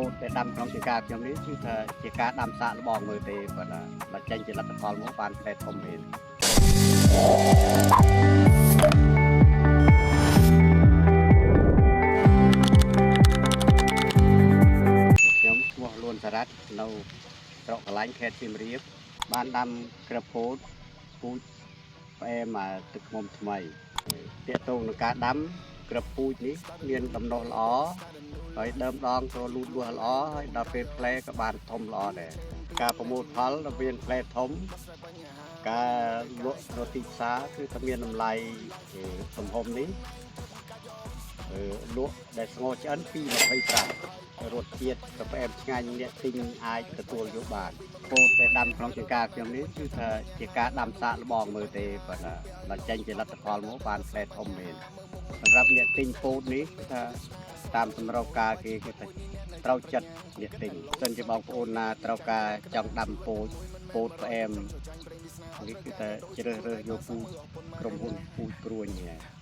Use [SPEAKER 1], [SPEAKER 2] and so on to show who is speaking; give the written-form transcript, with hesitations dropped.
[SPEAKER 1] ពោតតែដាំក្នុងជាការខ្ញុំនេះគឺថាជាការដាំសាកល្បងមើលទេប៉ុន្តែបើចេញជាលទ្ធផលមកបានផ្លែធំមែនខ្ញុំឈ្មោះលួនសារ៉ាត់នៅស្រុកកន្លែងខេត្តសៀមរាបបានដាំក្រពោតពូជផ្អែមទឹកឃ្មុំថ្មីទាក់ទងនឹងការដាំក្រពូជនេះមានដំណោះល្អហើយដើមដងក៏លូតលាស់ល្អហើយដល់ពេលផ្លែក៏បានធំល្អដែរការប្រមូលផលដល់មានផ្លែធំការលក់ទៅទីផ្សារគឺថាមានតម្លៃទំហំនេះលក់ដែលស្ងោរឆ្អិនពី25រសជាតិក៏ផ្អែមឆ្ងាញ់អ្នកទិញអាចទទួលយកបានពោតតែដាំក្នុងចង្ការខ្ញុំនេះគឺថាជាការដាំសាកល្បងមើលទេប៉ុន្តែបើចេញជាលទ្ធផលមកបានផ្លែធំមែនសម្រាប់អ្នកទិញពោតនេះគឺថាតាមសម្រុកការគេថាត្រូវចិត្តអ្នកទិញសិនជាបងប្អូនណាត្រូវការចង់ដាំពោតផ្អែមនេះគឺថាជ្រើសរើសយកពូជក្រុមហ៊ុនពូជព្រួញនេះ